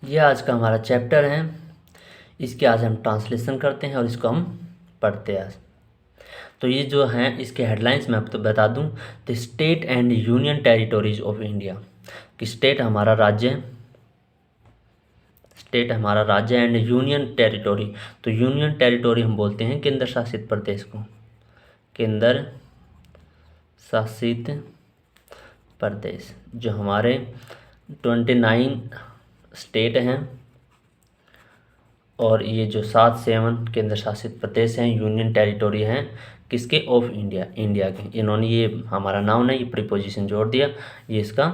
ये आज का हमारा चैप्टर है। इसके आज हम ट्रांसलेशन करते हैं और इसको हम पढ़ते हैं आज। तो ये जो हैं इसके हेडलाइंस मैं आपको बता दूं। The state and union territories of India. कि स्टेट हमारा राज्य है, स्टेट हमारा राज्य एंड यूनियन टेरिटोरी। तो यूनियन टेरिटोरी हम बोलते हैं केंद्र शासित प्रदेश को, केंद्र शासित प्रदेश। जो हमारे 29 स्टेट हैं और ये जो 7 केंद्र शासित प्रदेश हैं, यूनियन टेरिटोरी हैं किसके, ऑफ इंडिया, इंडिया के। इन्होंने ये हमारा नाउन है, ये प्रीपोजिशन जोड़ दिया, ये इसका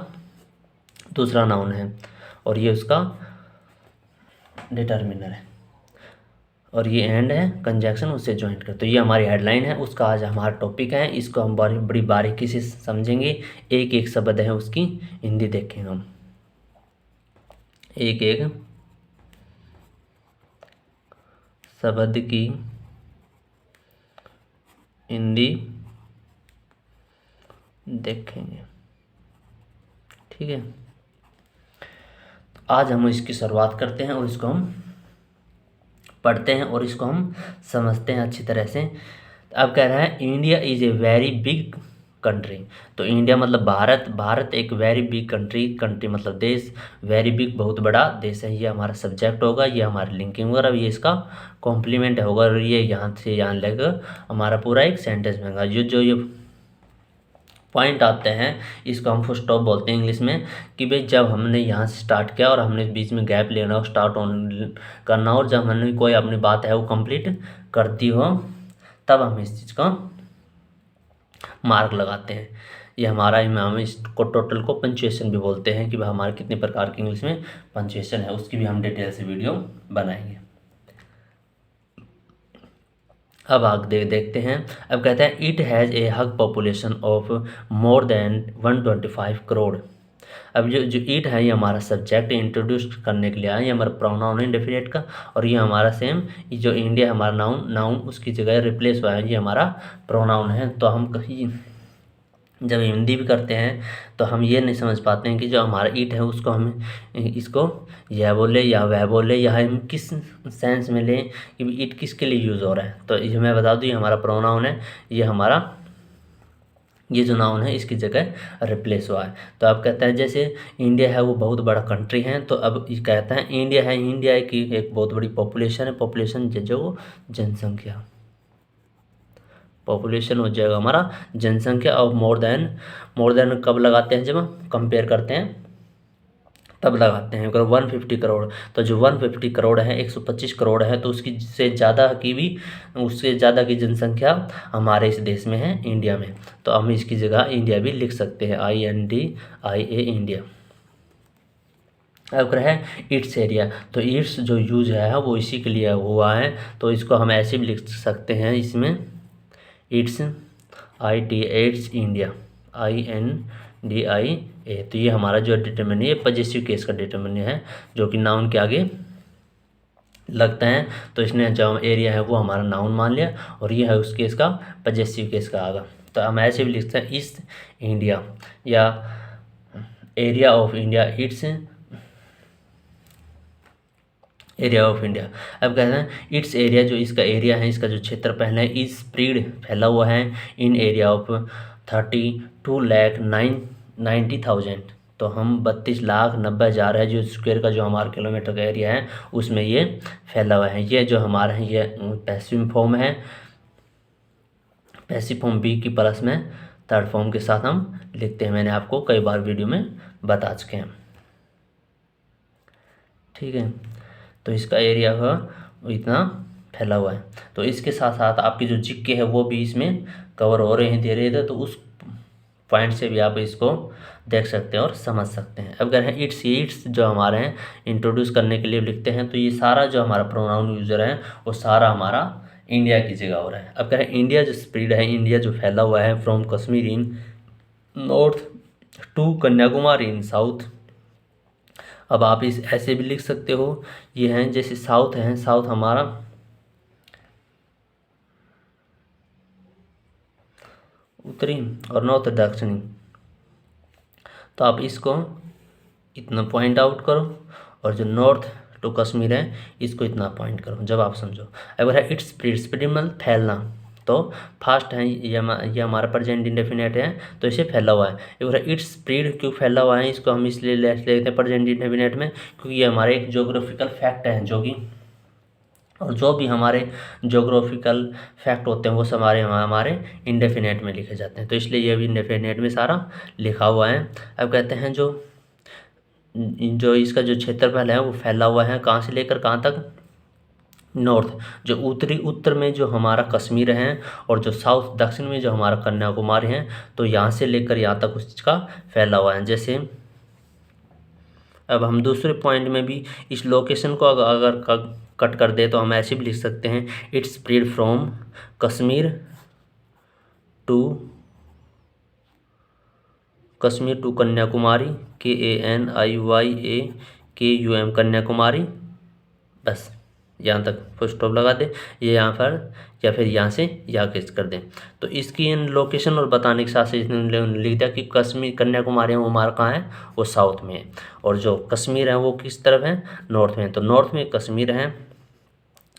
दूसरा नाउन है और ये उसका डिटर्मिनर है और ये एंड है कंजक्शन उससे ज्वाइंट कर। तो ये हमारी हेडलाइन है, उसका आज हमारा टॉपिक है। इसको हम बड़ी बारीकी से समझेंगे। एक एक शब्द है उसकी हिंदी देखेंगे हम, एक एक शब्द की हिंदी देखेंगे, ठीक है। आज हम इसकी शुरुआत करते हैं और इसको हम पढ़ते हैं और इसको हम समझते हैं अच्छी तरह से। अब कह रहा है India is a very big country. तो इंडिया मतलब भारत, भारत एक वेरी बिग कंट्री, कंट्री मतलब देश, वेरी बिग बहुत बड़ा देश है। ये हमारा सब्जेक्ट होगा, ये हमारी लिंकिंग होगा, अब ये इसका कॉम्प्लीमेंट होगा और ये यहाँ से यहाँ लगेगा हमारा पूरा एक सेंटेंस बनेगा। ये पॉइंट आते हैं इसको हम फुल स्टॉप बोलते हैं इंग्लिश में। कि भाई जब हमने यहाँ से स्टार्ट किया और हमने बीच में गैप लेना हो, स्टार्ट ऑन करना हो, और जब हमने कोई अपनी बात है वो कंप्लीट करती हो, तब हम इस चीज़ का मार्क लगाते हैं। ये हमारा हम इसको टोटल को पंचुएशन भी बोलते हैं कि भाई हमारे कितने प्रकार की इंग्लिश में पंचुएशन है, उसकी भी हम डिटेल से वीडियो बनाएंगे। अब आगे देखते हैं। अब कहते हैं it has a hug population of more than 125 crore. अब जो इट है ये हमारा सब्जेक्ट इंट्रोड्यूस करने के लिए आया, ये हमारा प्रोनाउन है इंडेफिनिट का, और ये हमारा सेम ये जो इंडिया हमारा नाउन उसकी जगह रिप्लेस हुआ है, ये हमारा प्रोनाउन है। तो हम कहीं जब हिंदी भी करते हैं तो हम ये नहीं समझ पाते हैं कि जो हमारा ईट है उसको हम इसको यह बोले या वह बोले, या हम किस सेंस में लें कि ईट किसके लिए यूज़ हो रहा है। तो ये मैं बता दूँ ये हमारा प्रोनाउन है, ये हमारा ये जो नाउन है इसकी जगह रिप्लेस हुआ है। तो अब कहता है जैसे इंडिया है वो बहुत बड़ा कंट्री है, तो अब ये कहता है इंडिया है, इंडिया की एक बहुत बड़ी पॉपुलेशन है, पॉपुलेशन जो जनसंख्या, पॉपुलेशन हो जाएगा हमारा जनसंख्या। और मोर देन कब लगाते हैं, जब हम कंपेयर करते हैं तब लगाते हैं। अगर 150 करोड़, तो जो 150 करोड़ है 125 करोड़ है, तो उसकी से ज़्यादा की भी, उससे ज़्यादा की जनसंख्या हमारे इस देश में है, इंडिया में। तो हम इसकी जगह इंडिया भी लिख सकते हैं, INDIA इंडिया। अब है इट्स एरिया, तो इट्स जो यूज है वो इसी के लिए हुआ है, तो इसको हम ऐसे भी लिख सकते हैं इसमें इट्स इट्स इंडिया INDIA। तो ये हमारा जो डिटरमिनर है पजेसिव केस का डिटरमिनर है, जो कि नाउन के आगे लगता है। तो इसने जो एरिया है वो हमारा नाउन मान लिया और ये है उस केस का पजेसिव केस का आगा। तो हम ऐसे भी लिखते हैं ईस्ट इंडिया या area of India, it's area of India. अब कहते हैं इट्स एरिया, जो इसका एरिया है, इसका जो क्षेत्र पहले इस स्प्रेड फैला हुआ है इन एरिया ऑफ 32,90,000। तो हम 32,90,000 है जो स्क्वायर का जो हमारा किलोमीटर का एरिया है उसमें ये फैला हुआ है। ये जो हमारा है ये पैसिव फॉर्म है, पैसिव फॉर्म बी की प्लस में थर्ड फॉर्म के साथ हम लिखते हैं। मैंने आपको कई बार वीडियो में बता चुके हैं, ठीक है। तो इसका एरिया का इतना फैला हुआ है। तो इसके साथ साथ आपकी जो जिक्के है वो भी इसमें कवर हो रहे हैं धीरे धीरे, तो उस पॉइंट से भी आप इसको देख सकते हैं और समझ सकते हैं। अब अगर है इट्स जो हमारे हैं इंट्रोड्यूस करने के लिए लिखते हैं, तो ये सारा जो हमारा प्रोनाउन यूजर है वो सारा हमारा इंडिया की जगह हो रहा है। अब कह रहे हैं इंडिया जो स्प्रेड है, इंडिया जो फैला हुआ है from Kashmir in north to Kanyakumari in south. अब आप इस ऐसे भी लिख सकते हो, ये हैं जैसे साउथ है, साउथ हमारा उत्तरी और नॉर्थ दक्षिणी। तो आप इसको इतना पॉइंट आउट करो और जो नॉर्थ टू कश्मीर है इसको इतना पॉइंट करो, जब आप समझो। अगर है इट्स स्प्रेड, स्प्रेड मतलब फैलना, तो फास्ट है, ये हमारा प्रेजेंट इंडेफिनेट है तो इसे फैला हुआ है। अगर इट्स स्प्रेड क्यों फैला हुआ है, इसको हम इसलिए लेते हैं प्रेजेंट इंडेफिनेट में क्योंकि ये हमारे एक जोग्राफिकल फैक्ट है, जो कि और जो भी हमारे जोग्राफिकल फैक्ट होते हैं वो सब हमारे इंडेफिनेट में लिखे जाते हैं, तो इसलिए ये भी इंडेफिनेट में सारा लिखा हुआ है। अब कहते हैं जो जो इसका जो क्षेत्रफल है वो फैला हुआ है कहाँ से लेकर कहाँ तक, नॉर्थ, जो उत्तरी उत्तर में जो हमारा कश्मीर है और जो साउथ दक्षिण में जो हमारा कन्याकुमारी है, तो यहाँ से लेकर यहाँ तक उसका फैला हुआ है। जैसे अब हम दूसरे पॉइंट में भी इस लोकेशन को अगर कट कर दे तो हम ऐसे भी लिख सकते हैं, it's spread from Kashmir to Kanyakumari, KANIYAKUM Kanyakumari, बस यहाँ तक फुल स्टॉप लगा दें, ये यहाँ पर या फिर यहाँ से यहाँ केस कर दें। तो इसकी इन लोकेशन और बताने के साथ से इसने लिख दिया कि कश्मीर कन्याकुमारी है वो हमारा कहाँ है, वो साउथ में है, और जो कश्मीर है वो किस तरफ है, नॉर्थ में। तो नॉर्थ में कश्मीर है,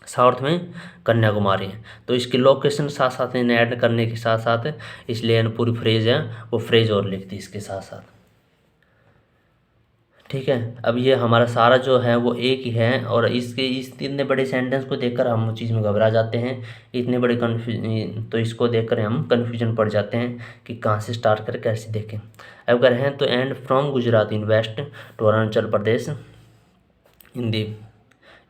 साउथ में कन्याकुमारी है। तो इसकी लोकेशन साथ साथ इन्हें ऐड करने के साथ साथ इसलिए पूरी फ्रेज है वो फ्रेज और लिख दी इसके साथ साथ, ठीक है। अब ये हमारा सारा जो है वो एक ही है, और इसके इस इतने बड़े सेंटेंस को देखकर हम उस चीज़ में घबरा जाते हैं, इतने बड़े तो इसको देखकर हम कन्फ्यूजन पड़ जाते हैं कि कहाँ से स्टार्ट करें, कैसे देखें। अब अगर हैं तो and from Gujarat in west to Arunachal Pradesh in the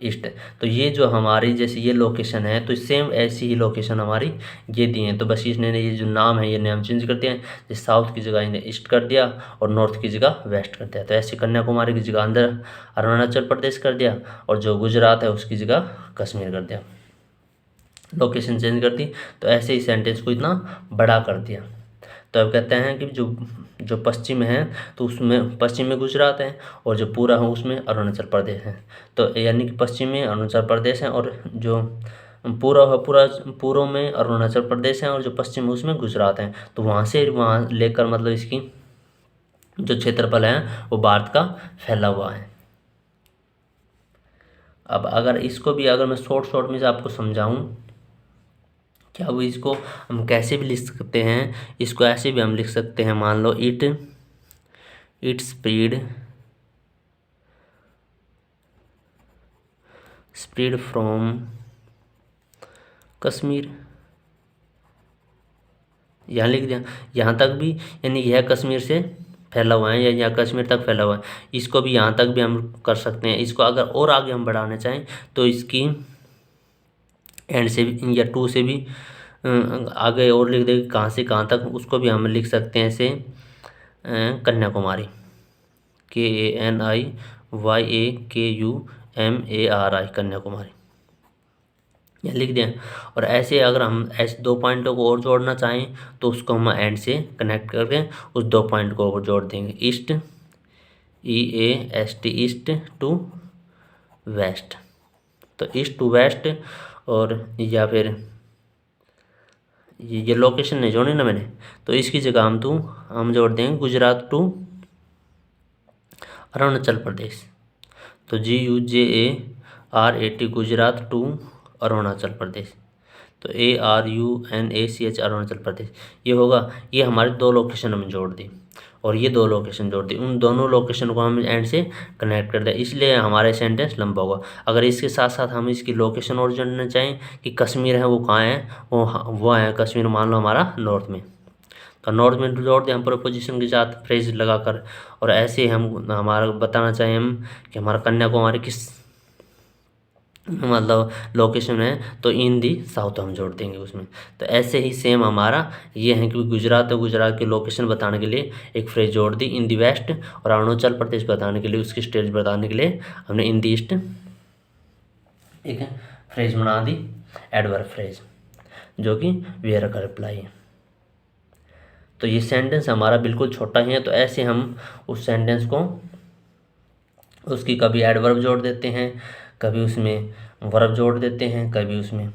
east, तो ये जो हमारी जैसे ये लोकेशन है तो सेम ऐसी ही लोकेशन हमारी ये दी है, तो बस इसने ये जो नाम है ये नाम चेंज कर दिया है, जैसे साउथ की जगह इन्हें ईस्ट कर दिया और नॉर्थ की जगह वेस्ट कर दिया। तो ऐसे कन्याकुमारी की जगह अंदर अरुणाचल प्रदेश कर दिया और जो गुजरात है उसकी जगह कश्मीर कर दिया, लोकेशन चेंज कर दी। तो ऐसे ही सेंटेंस को इतना बड़ा कर दिया। तो अब कहते हैं कि जो पश्चिम है तो उसमें पश्चिम में गुजरात है और जो पूरा है उसमें अरुणाचल प्रदेश है, तो यानी कि पश्चिम में अरुणाचल प्रदेश है और जो पूर्व में अरुणाचल प्रदेश है और जो पश्चिम में उसमें गुजरात है। तो वहाँ से वहाँ लेकर मतलब इसकी जो क्षेत्रफल है वो भारत का फैला हुआ है। अब अगर इसको भी अगर मैं शॉर्ट में से आपको समझाऊँ, क्या वो इसको हम कैसे भी लिख सकते हैं, इसको ऐसे भी हम लिख सकते हैं, मान लो इट स्प्रेड फ्रॉम कश्मीर, यहाँ लिख दिया, यहाँ तक भी यानी यह कश्मीर से फैला हुआ है या यहाँ कश्मीर तक फैला हुआ है, इसको भी यहाँ तक भी हम कर सकते हैं। इसको अगर और आगे हम बढ़ाना चाहें तो इसकी एंड से भी या टू से भी आगे और लिख देंगे कहाँ से कहाँ तक, उसको भी हम लिख सकते हैं ऐसे कन्याकुमारी, KANIYAKUMARI कन्याकुमारी, यह लिख दें। और ऐसे अगर हम ऐसे दो पॉइंटों को और जोड़ना चाहें तो उसको हम एंड से कनेक्ट करके उस दो पॉइंट को और जोड़ देंगे, east EAST east to west, तो ईस्ट टू वेस्ट, और या फिर ये लोकेशन नहीं जोड़ी ना मैंने, तो इसकी जगह हम जोड़ देंगे गुजरात टू अरुणाचल प्रदेश, तो GUJARAT गुजरात टू अरुणाचल प्रदेश, तो ARUNACH अरुणाचल प्रदेश ये होगा। ये हमारे दो लोकेशन हमने जोड़ दी और ये दो लोकेशन जोड़ दी, उन दोनों लोकेशन को हम एंड से कनेक्ट कर दें, इसलिए हमारे सेंटेंस लंबा होगा। अगर इसके साथ साथ हम इसकी लोकेशन और जानना चाहें कि कश्मीर है वो कहाँ है, वो है कश्मीर मान लो हमारा नॉर्थ में, तो नॉर्थ में जोड़ दें हम प्रोपोजिशन के साथ फ्रेज लगाकर। और ऐसे हम हमारा बताना चाहें हम कि हमारा कन्याकुमारी किस मतलब लोकेशन है तो इन दी साउथ हम जोड़ देंगे उसमें। तो ऐसे ही सेम हमारा ये है कि गुजरात है, गुजरात की लोकेशन बताने के लिए एक फ्रेज जोड़ दी इन दी वेस्ट, और अरुणाचल प्रदेश बताने के लिए उसकी स्टेट बताने के लिए हमने इन दी ईस्ट एक फ्रेज बना दी, एडवर्ब फ्रेज, जो कि वेयर का रिप्लाई है। तो ये सेंटेंस हमारा बिल्कुल छोटा ही है, तो ऐसे हम उस सेंटेंस को उसकी कभी एडवर्ब जोड़ देते हैं, कभी उसमें वर्ब जोड़ देते हैं, कभी उसमें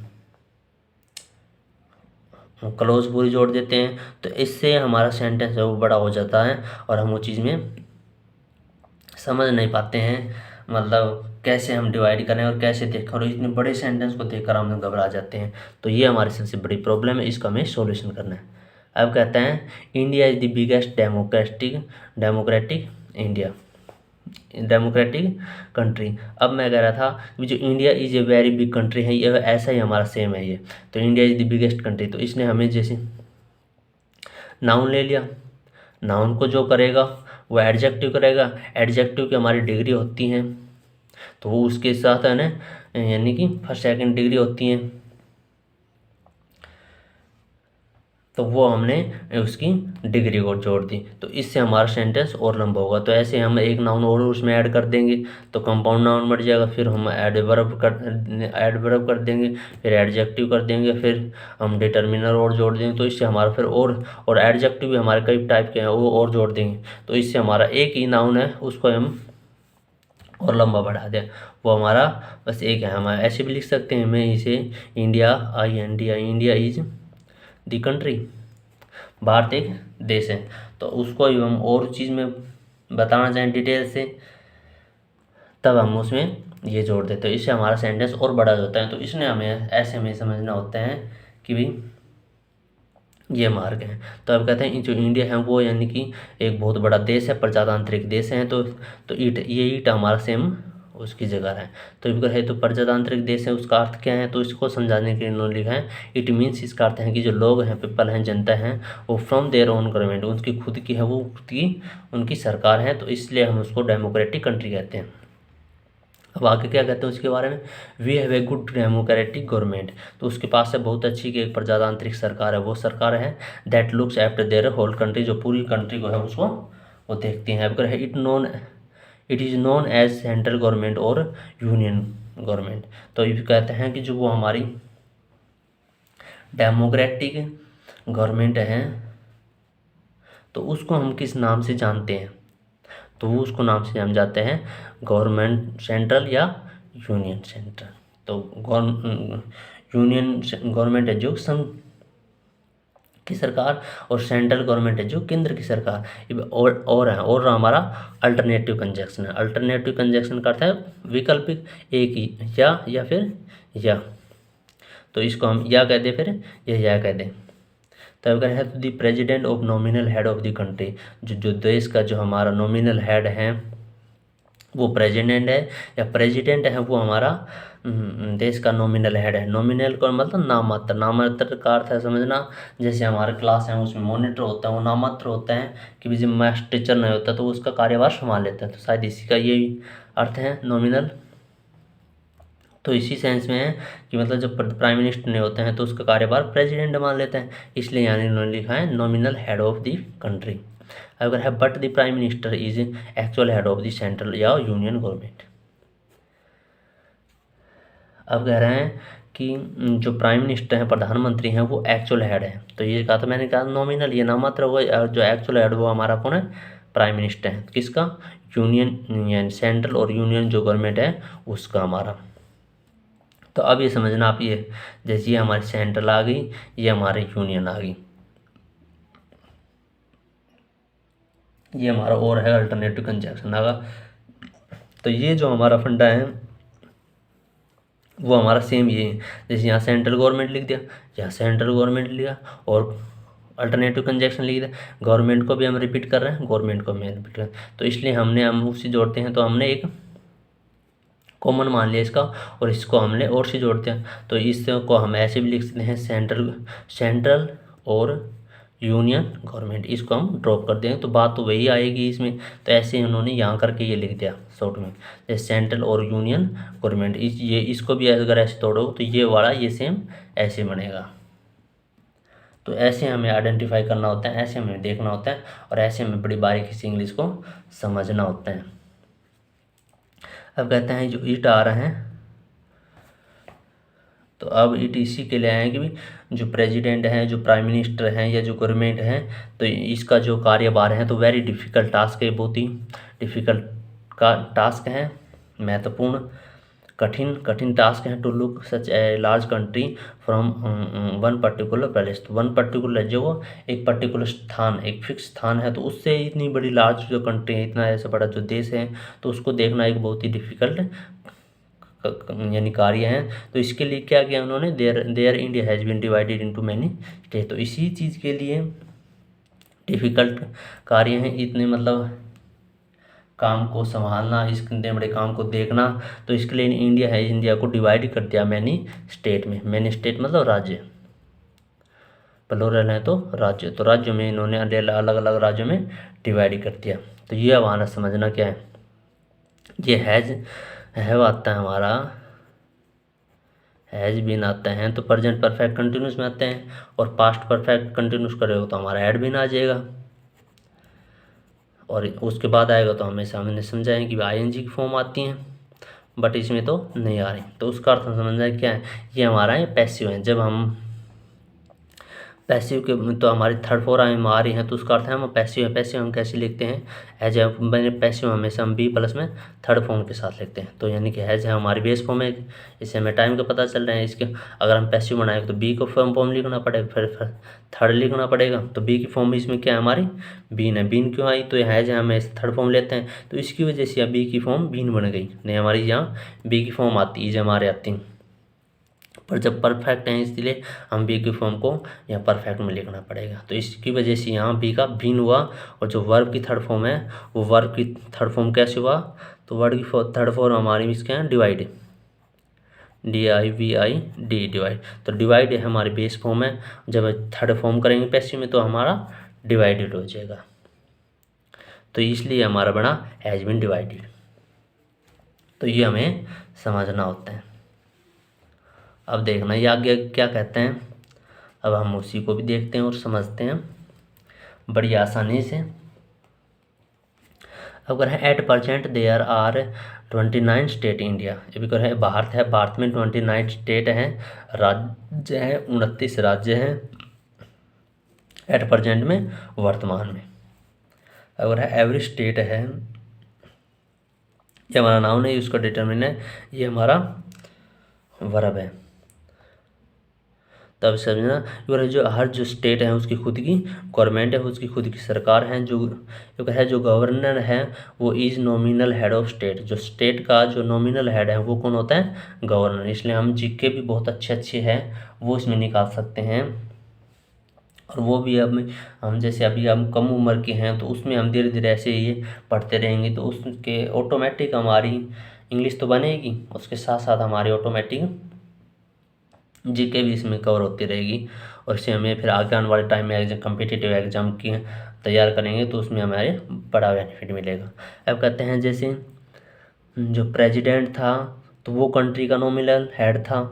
क्लोज पूरी जोड़ देते हैं। तो इससे हमारा सेंटेंस है वो बड़ा हो जाता है और हम वो चीज़ में समझ नहीं पाते हैं, मतलब कैसे हम डिवाइड करें और कैसे देखें, और इतने बड़े सेंटेंस को देखकर हम घबरा जाते हैं। तो ये हमारी सबसे बड़ी प्रॉब्लम है, इसका हमें सॉल्यूशन करना है। अब कहते हैं India is the biggest democratic India democratic country. अब मैं कह रहा था कि जो India is a very big country है, ये ऐसा ही हमारा सेम है ये। तो India is the biggest country, तो इसने हमें जैसे नाउन ले लिया, नाउन को जो करेगा वो एडजेक्टिव करेगा, एडजेक्टिव की हमारी डिग्री होती हैं, तो वो उसके साथ है ना, यानी कि फर्स्ट सेकंड डिग्री होती हैं, तो वो हमने उसकी डिग्री को जोड़ दी, तो इससे हमारा सेंटेंस और लंबा होगा। तो ऐसे हम एक नाउन और उसमें ऐड कर देंगे तो कंपाउंड नाउन बन जाएगा, फिर हम एडवर्ब कर देंगे, फिर एडजेक्टिव कर देंगे, फिर हम डिटर्मिनर और जोड़ देंगे, तो इससे हमारा फिर और एडजेक्टिव भी हमारे कई टाइप के हैं वो और जोड़ देंगे, तो इससे हमारा एक ही नाउन है उसको हम और लंबा बढ़ा दें, वो हमारा बस एक है। हम ऐसे भी लिख सकते हैं, मैं इसे India India is the country, Bharat एक देश है। तो उसको ही हम और चीज़ में बताना चाहें डिटेल से, तब हम उसमें ये जोड़ देते हैं, इससे हमारा सेंटेंस और बड़ा होता है। तो इसने हमें ऐसे में समझना होता है कि भाई ये मार्ग है। तो अब कहते हैं जो इंडिया है वो यानी कि एक बहुत बड़ा देश है, प्रजातांत्रिक देश है, तो ईट हमारा सेम उसकी जगह है। तो अगर है तो प्रजातांत्रिक देश है, उसका अर्थ क्या है, तो इसको समझाने के लिए इन्होंने लिखा है इट मीन्स, इसका अर्थ है कि जो लोग हैं, पीपल हैं, जनता हैं, वो फ्रॉम देयर ओन गवर्नमेंट, उनकी खुद की है, वो खुद की उनकी सरकार है, तो इसलिए हम उसको डेमोक्रेटिक कंट्री कहते हैं। अब आगे क्या कहते हैं उसके बारे में, we have a good democratic government, तो उसके पास है बहुत अच्छी की एक प्रजातांत्रिक सरकार है, वो सरकार है that looks after their whole country, जो पूरी कंट्री को है उसको वो देखती हैं। अगर है it is known as central government और यूनियन गवर्नमेंट, तो ये कहते हैं कि जो वो हमारी डेमोक्रेटिक गवर्नमेंट है, तो उसको हम किस नाम से जानते हैं, तो वो उसको नाम से हम जाते हैं गवर्नमेंट सेंट्रल या यूनियन सेंट्रल। तो यूनियन गवर्नमेंट है जो संघ की सरकार, और सेंट्रल गवर्नमेंट है जो केंद्र की सरकार। और है, और हमारा अल्टरनेटिव कंजक्शन है। अल्टरनेटिव कंजक्शन का अर्थ है वैकल्पिक, एक ही या फिर या, तो इसको हम या कह दें, फिर या कह दें। तो अगर है तो the president of nominal head of the country, जो देश का जो हमारा नॉमिनल हेड है वो प्रेसिडेंट है, या प्रेसिडेंट है वो हमारा देश का नॉमिनल हेड है। नॉमिनल का मतलब नाममात्र, नाममात्र का अर्थ है समझना, जैसे हमारे क्लास है उसमें मॉनिटर होता है, वो नाममात्र होता है कि जब मास्टर टीचर नहीं होता तो उसका कार्यभार संभाल लेता है, तो शायद इसी का यही अर्थ है नॉमिनल। तो इसी सेंस में है कि मतलब जब प्राइम मिनिस्टर नहीं होते हैं तो उसका कार्यभार प्रेसिडेंट मान लेता है, इसलिए यहाँ इन्होंने लिखा है nominal head of the country. अगर है but the prime minister is actual head of the central या यूनियन गवर्नमेंट। अब कह रहे हैं कि जो प्राइम मिनिस्टर हैं, प्रधानमंत्री हैं, वो एक्चुअल हेड है, तो ये कहा, तो मैंने कहा नॉमिनल, ये नाममात्र होगा, और जो एक्चुअल हेड वो हमारा कौन है, प्राइम मिनिस्टर है, किसका, यूनियन सेंट्रल और यूनियन जो गवर्नमेंट है उसका हमारा। तो अब ये समझना आप, ये जैसे ये हमारी सेंट्रल आ गई, ये हमारी यूनियन आ गई, ये हमारा और है अल्टरनेटिव कंजक्शन आगा। तो ये जो हमारा फंडा है वो हमारा सेम ये है, जैसे यहाँ सेंट्रल गवर्नमेंट लिख दिया, यहाँ सेंट्रल गवर्नमेंट लिया, और अल्टरनेटिव कंजक्शन लिख दिया, गवर्नमेंट को भी हम रिपीट कर रहे हैं, गवर्नमेंट को भी रिपीट कर रहे हैं, तो इसलिए हम उससे जोड़ते हैं, तो हमने एक कॉमन मान लिया इसका, और इसको हमने और से जोड़ते हैं, तो इसको हम ऐसे भी लिख सकते हैं सेंट्रल और यूनियन गवर्नमेंट, इसको हम ड्रॉप कर देंगे तो बात तो वही आएगी इसमें। तो ऐसे उन्होंने यहाँ करके ये लिख दिया शॉर्ट में, जैसे सेंट्रल और यूनियन गवर्नमेंट, ये इसको भी अगर ऐसे तोड़ो तो ये वाला ये सेम ऐसे बनेगा। तो ऐसे हमें आइडेंटिफाई करना होता है, ऐसे हमें देखना होता है, और ऐसे हमें बड़ी बारीकी से इंग्लिश को समझना होता है। अब कहते हैं जो ईट आ रहे हैं, तो अब ईट इसी के लिए आए कि भी जो प्रेसिडेंट हैं, जो प्राइम मिनिस्टर हैं, या जो गवर्नमेंट है, तो इसका जो कार्यभार है तो वेरी डिफ़िकल्ट टास्क है, बहुत ही डिफ़िकल्ट का टास्क है, महत्वपूर्ण कठिन कठिन टास्क है to look such a large country from one particular palace. तो वन पर्टिकुलर जो एक पर्टिकुलर स्थान, एक फिक्स स्थान है, तो उससे इतनी बड़ी लार्ज जो कंट्री है, इतना ऐसा बड़ा जो देश है, तो उसको देखना एक बहुत ही डिफ़िकल्ट यानी कार्य है। तो इसके लिए क्या किया उन्होंने, there India has been divided into many state. तो इसी चीज़ के लिए डिफ़िकल्ट कार्य हैं इतने, मतलब काम को संभालना, इस इतने बड़े काम को देखना। तो इसके लिए इंडिया है, इंडिया को डिवाइड कर दिया मैनी स्टेट में। मैनी स्टेट मतलब राज्य, प्लूरल है तो राज्य। तो राज्यों में इन्होंने अलग अलग राज्यों में डिवाइड कर दिया। तो ये हमारा समझना क्या है, ये हैव आता है हमारा, हैज़ बीन आते हैं तो प्रेजेंट परफेक्ट कंटिन्यूस में आते हैं, और पास्ट परफेक्ट कंटिन्यूस करेगा तो हमारा हैड बीन आ जाएगा, और उसके बाद आएगा तो हमेशा हमने समझाएं कि आईएनजी की फॉर्म आती हैं, बट इसमें तो नहीं आ रही। तो उसका अर्थ समझना है क्या है, ये हमारा है पैसिव है। जब हम पैसिव के तो हमारी थर्ड फोर में आ रही हैं, तो उसका अर्थ है हम पैसिव है। पैसिव हम कैसे लिखते हैं, एज ए, मैंने पैसिव हमेशा हम बी प्लस में थर्ड फॉर्म के साथ लिखते हैं। तो यानी कि एज है हमारी बेस फॉर्म है, इससे हमें टाइम का पता चल रहा है। इसके अगर हम पैसिव बनाएंगे तो बी को फॉर्म लिखना पड़ेगा, फिर थर्ड लिखना पड़ेगा। तो बी की फॉर्म इसमें क्या है हमारी, बीन है। बीन क्यों आई, तो हैज है, हमें थर्ड फॉर्म लेते हैं, तो इसकी वजह से बी की फॉर्म बीन बन गई। नहीं हमारी यहाँ बी की फॉर्म आती है, हमारे आती है, पर जब परफेक्ट है इसलिए हम बी की फॉर्म को यहाँ परफेक्ट में लिखना पड़ेगा। तो इसकी वजह से यहाँ बी का बीन हुआ, और जो वर्ब की थर्ड फॉर्म है वो वर्ब की थर्ड फॉर्म कैसे हुआ, तो वर्ब की थर्ड फॉर्म हमारी इसके हैं डिवाइड, DIVID डिवाइड। तो डिवाइड है हमारी बेस फॉर्म है, जब थर्ड फॉर्म करेंगे पैसिव में तो हमारा डिवाइडेड हो जाएगा। तो इसलिए हमारा बना हैज बीन डिवाइडेड। तो ये हमें समझना होता है। अब देखना ये आगे क्या कहते हैं, अब हम उसी को भी देखते हैं और समझते हैं बड़ी आसानी से। अगर है at present there are 29 state India, अगर है भारत है, भारत में 29 स्टेट हैं, राज्य हैं 29 राज्य हैं एट परसेंट में, वर्तमान में। अगर है एवरी स्टेट है, ये हमारा नाउन है, उसका डिटरमिन है, ये हमारा वर्ब है। तब समझना, अगर जो हर जो स्टेट है उसकी खुद की गवर्नमेंट है, उसकी खुद की सरकार है। जो गवर्नर है वो is nominal head of state. जो स्टेट का जो नॉमिनल हेड है वो कौन होता है, गवर्नर। इसलिए हम जीके भी बहुत अच्छे हैं वो इसमें निकाल सकते हैं, और वो भी अब हम जैसे अभी हम कम उम्र के हैं तो उसमें हम धीरे धीरे ऐसे ये पढ़ते रहेंगे, तो उसके ऑटोमेटिक हमारी इंग्लिश तो बनेगी, उसके साथ साथ हमारी ऑटोमेटिक जीके भी इसमें कवर होती रहेगी। और इससे हमें फिर आगे आने वाले टाइम में एग्जाम, कम्पिटिटिव एग्जाम की तैयार करेंगे तो उसमें हमारे बड़ा बेनिफिट मिलेगा। अब कहते हैं जैसे जो प्रेसिडेंट था तो वो कंट्री का नॉमिनल हेड था,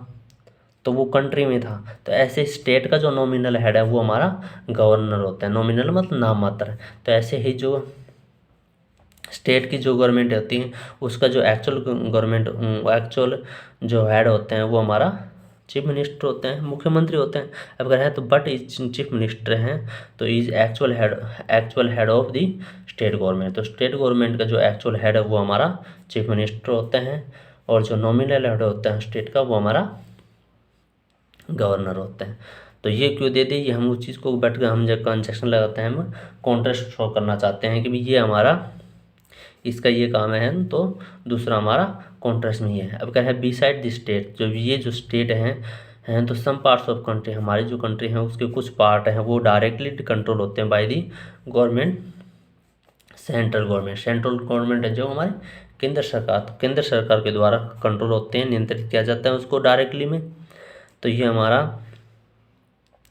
तो वो कंट्री में था। तो ऐसे स्टेट का जो नॉमिनल हेड है वो हमारा गवर्नर होता है। नॉमिनल मतलब नाम मात्र। तो ऐसे ही जो स्टेट की जो गवर्नमेंट होती है उसका जो एक्चुअल गवर्नमेंट, एक्चुअल जो हेड होते हैं वो हमारा चीफ मिनिस्टर होते हैं, मुख्यमंत्री होते हैं। अब अगर है तो बट इज चीफ मिनिस्टर हैं तो is actual head of the state government. तो स्टेट गवर्नमेंट का जो एक्चुअल हेड है वो हमारा चीफ मिनिस्टर होते हैं, और जो नॉमिनल हेड होता है स्टेट का वो हमारा गवर्नर होते हैं। तो ये क्यों दे दी, ये हम उस चीज़ को बैठ कर हम जब कंजक्शन लगाते हैं हम कॉन्ट्रास्ट शो करना चाहते हैं कि भाई ये हमारा इसका ये काम है, तो दूसरा हमारा कॉन्ट्रास्ट में ही है। अब क्या है बी साइड द स्टेट, जो ये जो स्टेट हैं तो सम पार्ट्स ऑफ कंट्री, हमारी जो कंट्री है उसके कुछ पार्ट हैं वो डायरेक्टली कंट्रोल होते हैं by the government, central government. Central government है जो हमारे केंद्र सरकार, तो केंद्र सरकार के द्वारा कंट्रोल होते हैं, नियंत्रित किया जाता है उसको डायरेक्टली में। तो ये हमारा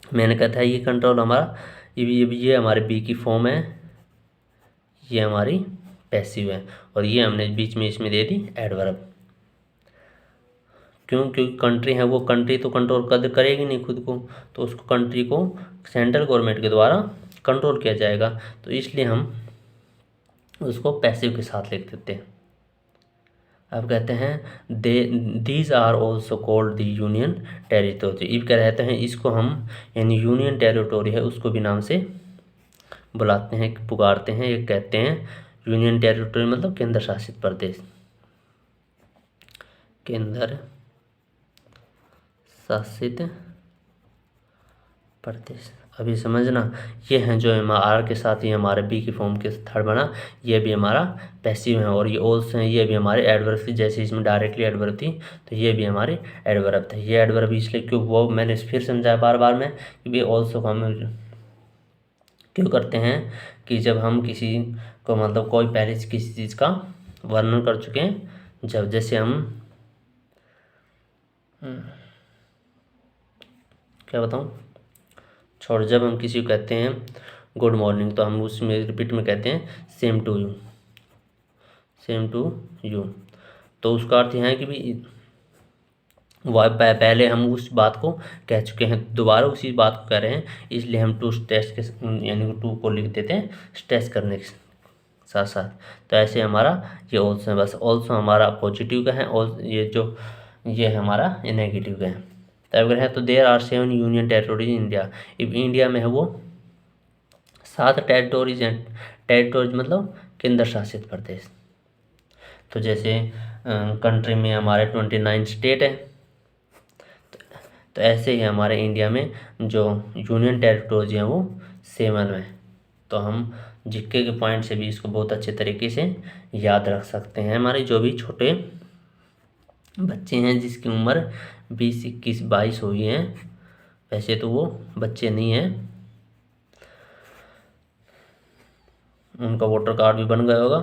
मैंने कहा था ये कंट्रोल हमारा ये हमारे बी की फॉर्म है, ये हमारी पैसिव है, और ये हमने बीच में इसमें दे दी एडवर्ब। क्योंकि कंट्री है वो कंट्री तो कंट्रोल करेगी नहीं खुद को, तो उसको कंट्री को सेंट्रल गवर्नमेंट के द्वारा कंट्रोल किया जाएगा, तो इसलिए हम उसको पैसिव के साथ लिख देते हैं। अब कहते हैं these are also called the union territory. If क्या रहते हैं इसको हम यानी यूनियन टेरिटोरी है उसको भी नाम से बुलाते हैं, पुकारते हैं, ये कहते हैं यूनियन टेरिटोरी मतलब केंद्र शासित प्रदेश। केंद्र शासित प्रदेश। अभी समझना, ये हैं जो आर के साथ ही हमारे बी की फॉर्म के थर्ड बना, ये भी हमारा पैसिव है, और ये ऑल्सो हैं, ये भी हमारे एडवर्ब थी, जैसे इसमें डायरेक्टली एडवर्ब थी तो ये भी हमारे एडवर्ब थे। ये एडवर्ब इसलिए क्यों, वो मैंने फिर समझाया बार बार में, कि ऑल्सो को हम क्यों करते हैं, कि जब हम किसी को मतलब कोई पहले से किसी चीज़ का वर्णन कर चुके हैं, जब जैसे हम क्या बताऊँ, छोड़, जब हम किसी को कहते हैं गुड मॉर्निंग तो हम उसमें रिपीट में कहते हैं same to you, same to you. तो उसका अर्थ यह है कि भी वह पहले हम उस बात को कह चुके हैं, दोबारा उसी बात को कह रहे हैं, इसलिए हम टू टेस्ट के यानी टू को लिख देते हैं टेस्ट करने के साथ साथ। तो ऐसे हमारा ये ऑल्सो है, बस ऑल्सो हमारा पॉजिटिव का है, और ये जो ये है हमारा ये नेगेटिव का है। तो अगर है तो there are 7 union territories in India, India में है वो 7 टेरिटोरीज हैं। टेरिटोरीज मतलब केंद्र शासित प्रदेश। तो जैसे कंट्री में हमारे 29 स्टेट है, तो ऐसे ही हमारे इंडिया में जो यूनियन टेरिटोरीज हैं वो 7 है। तो हम जीके के पॉइंट से भी इसको बहुत अच्छे तरीके से याद रख सकते हैं। हमारे जो भी छोटे बच्चे हैं जिसकी उम्र 20, 21, 22 हुई है, वैसे तो वो बच्चे नहीं हैं, उनका वोटर कार्ड भी बन गया होगा,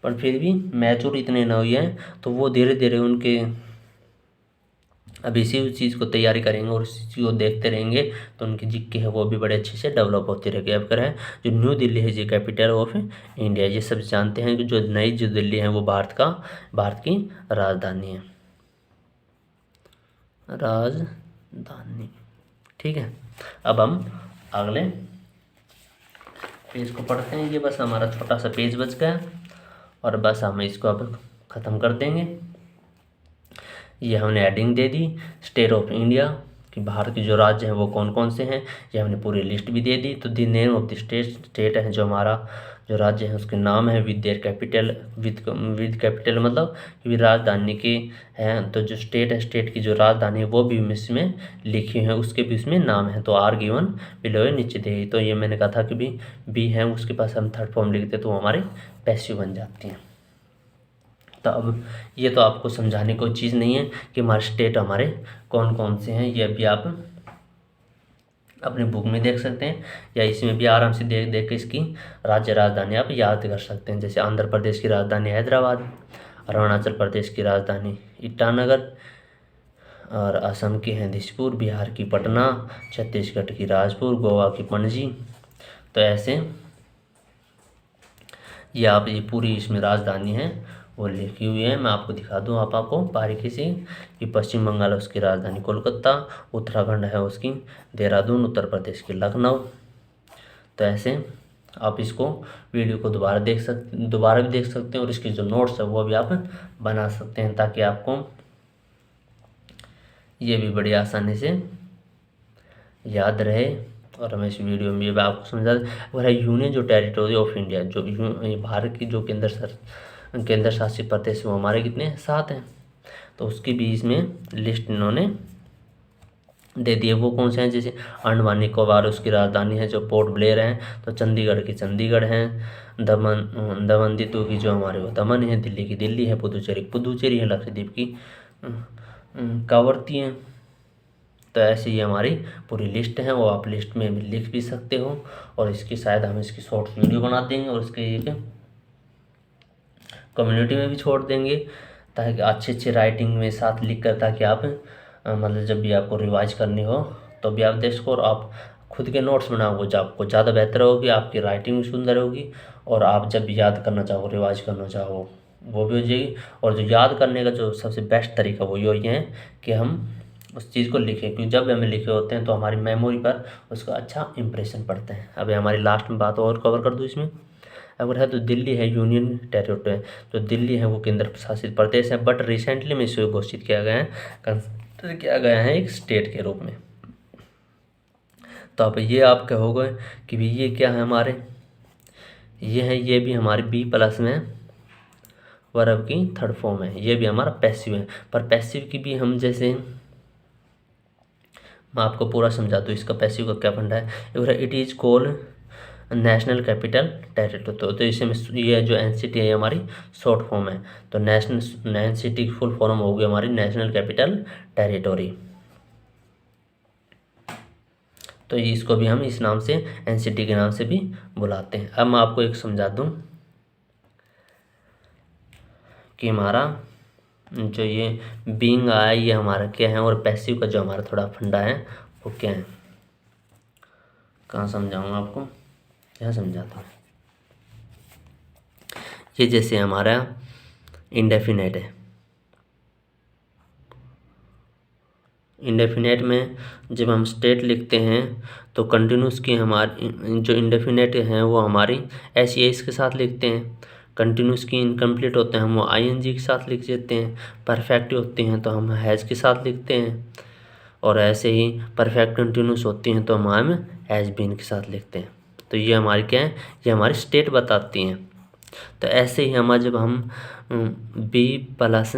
पर फिर भी मैच्योर इतने न हुए हैं, तो वो धीरे धीरे उनके अब इसी चीज़ को तैयारी करेंगे और इसी चीज़ को देखते रहेंगे, तो उनकी जीके है वो भी बड़े अच्छे से डेवलप होती रहेगी। अब करें जो न्यू दिल्ली है जी कैपिटल ऑफ इंडिया, ये सब जानते हैं कि जो नई जो दिल्ली है वो भारत की राजधानी है, राजधानी। ठीक है, अब हम अगले पेज को पढ़ते हैं। ये बस हमारा छोटा सा पेज बच गया, और बस हम इसको अब ख़त्म कर देंगे। ये हमने heading they the state of India, कि भारत के जो राज्य हैं वो कौन कौन से हैं, ये हमने पूरी लिस्ट भी दे दी। तो the name of the state है जो हमारा जो राज्य है उसके नाम है with their capital, with capital मतलब कि राजधानी के हैं। तो जो स्टेट है, स्टेट की जो राजधानी है वो भी इसमें लिखी है, उसके भी उसमें नाम है। तो आर गिवन बिलो नीचे दे। तो ये मैंने कहा था कि भी बी है उसके पास हम थर्ड फॉर्म लिखते तो हमारी पैसिव बन जाती हैं। तो अब ये तो आपको समझाने कोई चीज़ नहीं है कि हमारे स्टेट हमारे कौन कौन से हैं, ये भी आप अपनी बुक में देख सकते हैं, या इसमें भी आराम से देख देख के इसकी राज्य राजधानी आप याद कर सकते हैं। जैसे आंध्र प्रदेश की राजधानी हैदराबाद, अरुणाचल प्रदेश की राजधानी ईटानगर, और असम की है दिसपुर, बिहार की पटना, छत्तीसगढ़ की राजपुर, गोवा की पणजी। तो ऐसे ये आप ये पूरी इसमें राजधानी है वो लिखी हुई है। मैं आपको दिखा दूँ आपको बारीकी से कि पश्चिम बंगाल है उसकी राजधानी कोलकाता, उत्तराखंड है उसकी देहरादून, उत्तर प्रदेश की लखनऊ। तो ऐसे आप इसको वीडियो को दोबारा भी देख सकते हैं, और इसके जो नोट्स है वो भी आप बना सकते हैं, ताकि आपको ये भी बड़ी आसानी से याद रहे। और हमें इस वीडियो में भी आपको समझा वह है यूनियन जो टेरिटोरी ऑफ इंडिया, जो भारत की जो केंद्र शासित प्रदेश वो हमारे कितने 7 हैं। तो उसकी भी इसमें लिस्ट इन्होंने दे दिए। वो कौन से हैं, जैसे अंडमान निकोबार उसकी राजधानी है जो पोर्ट ब्लेयर है, तो चंडीगढ़ की चंडीगढ़ है, दमन दीतू की जो हमारे वो दमन है, दिल्ली की दिल्ली है, पुदुचेरी है, लक्षद्वीप की कावरती है। तो ऐसे ही हमारी पूरी लिस्ट है, वो आप लिस्ट में लिख भी सकते हो, और इसकी शायद हम इसकी शॉर्ट वीडियो बना देंगे और इसके एक कम्युनिटी में भी छोड़ देंगे, ताकि अच्छे राइटिंग में साथ लिख कर, ताकि आप मतलब जब भी आपको रिवाइज करनी हो तो भी आप देख सको, और आप खुद के नोट्स बनाओगे जो आपको ज़्यादा बेहतर होगी, आपकी राइटिंग भी सुंदर होगी, और आप जब भी याद करना चाहो रिवाइज करना चाहो वो भी हो जाएगी। और जो याद करने का जो सबसे बेस्ट तरीका वो ये है कि हम उस चीज़ को लिखें, क्योंकि जब हमें लिखे होते हैं तो हमारी मेमोरी पर उसका अच्छा इंप्रेशन पड़ता है। अभी हमारी लास्ट में बात और कवर कर दूँ इसमें। अगर है तो दिल्ली है यूनियन टेरिटोरी, तो दिल्ली है वो केंद्र शासित प्रदेश है, बट रिसेंटली में इसे घोषित किया गया है, कंसिडर किया गया है एक स्टेट के रूप में। तो अब ये आप कहोगे कि भी ये क्या है हमारे, ये है, ये भी हमारे B+ में वर्ब की थर्ड फॉर्म है, ये भी हमारा पैसिव है। पर पैसिव की भी हम जैसे, मैं आपको पूरा समझा दूँ इसका पैसिव का क्या फंडा है। It is called national capital territory, तो इसे में ये जो एनसीटी है हमारी शॉर्ट फॉर्म है। तो नेशनल एनसीटी की फुल फॉर्म होगी हमारी नेशनल कैपिटल टेरिटरी। तो इसको भी हम इस नाम से एनसीटी के नाम से भी बुलाते हैं। अब मैं आपको एक समझा दूं कि हमारा जो ये बीइंग आया ये हमारा क्या है, और पैसिव का जो हमारा थोड़ा फंडा है वो क्या है। कहाँ समझाऊँ आपको, क्या समझाता हूँ। ये जैसे हमारा इंडेफिनेट है, इंडेफिनेट में जब हम स्टेट लिखते हैं तो कंटिन्यूस की हमारी जो इंडेफिनेट हैं वो हमारी एस एस के साथ लिखते हैं। कंटिन्यूस की इनकम्प्लीट होते हैं हम वो आईएनजी के साथ लिख देते हैं। परफेक्ट होती हैं तो हम हैज़ के साथ लिखते हैं, और ऐसे ही परफेक्ट कंटिन्यूस होती हैं तो हम हैज़ बीन के साथ लिखते हैं। तो ये हमारी क्या है, ये हमारी स्टेट बताती हैं। तो ऐसे ही हमारा जब हम बी प्लस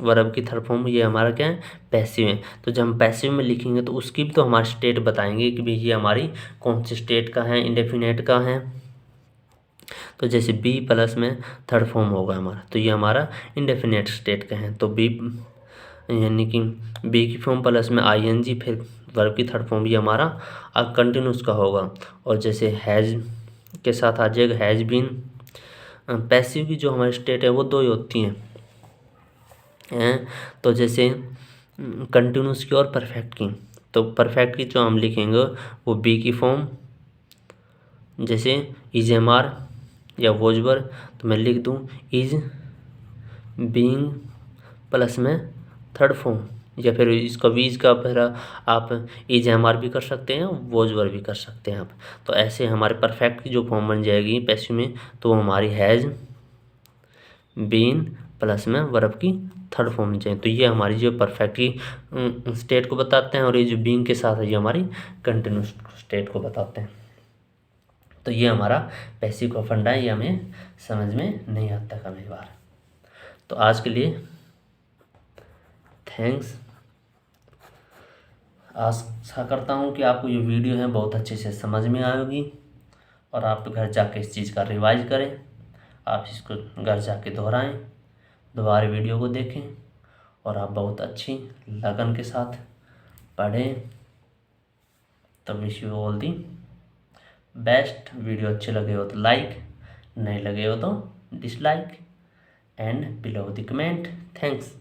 वर्ब की थर्ड फॉर्म, ये हमारा क्या है, पैसिव है। तो जब हम पैसिव में लिखेंगे तो उसकी भी तो हमारी स्टेट बताएंगे कि भाई ये हमारी कौन सी स्टेट का है, इंडेफिनेट का है। तो जैसे बी प्लस में थर्ड फॉर्म होगा हमारा, तो ये हमारा इंडेफिनेट स्टेट का है। तो बी यानी कि बी की फॉर्म प्लस में आईएनजी फिर वर्ब की थर्ड फॉर्म, ये हमारा कंटिन्यूस का होगा। और जैसे हैज़ के साथ आ जाएगा हैज़ बीन। पैसिव की जो हमारी स्टेट है वो दो ही होती हैं, तो जैसे कंटिन्यूस की और परफेक्ट की। तो परफेक्ट की जो हम लिखेंगे वो बी की फॉर्म, जैसे इज एम आर या वोजवर, तो मैं लिख दूँ इज बीइंग प्लस में थर्ड फॉर्म, या फिर इसका वीज का फिर आप इज एम आर भी कर सकते हैं, वोजवर भी कर सकते हैं आप। तो ऐसे हमारे परफेक्ट की जो फॉर्म बन जाएगी पैसिव में, तो वो हमारी हैज़ बीन प्लस में वर्ब की थर्ड फॉर्म चाहिए। तो ये हमारी जो परफेक्ट की स्टेट को बताते हैं, और ये जो बीइंग के साथ है ये हमारी कंटिन्यूस स्टेट को बताते हैं। तो ये हमारा पैसिव का फंडा है, ये हमें समझ में नहीं आता कभी बार। तो आज के लिए थैंक्स। आशा करता हूँ कि आपको ये वीडियो है बहुत अच्छे से समझ में आएगी, और आप घर जाके इस चीज़ का रिवाइज करें। आप इसको घर जाके दोहराएं, दोबारा वीडियो को देखें, और आप बहुत अच्छी लगन के साथ पढ़ें। तो wish you all the best. Video अच्छे लगे हो तो लाइक, नहीं लगे हो तो dislike, and below the comment. Thanks.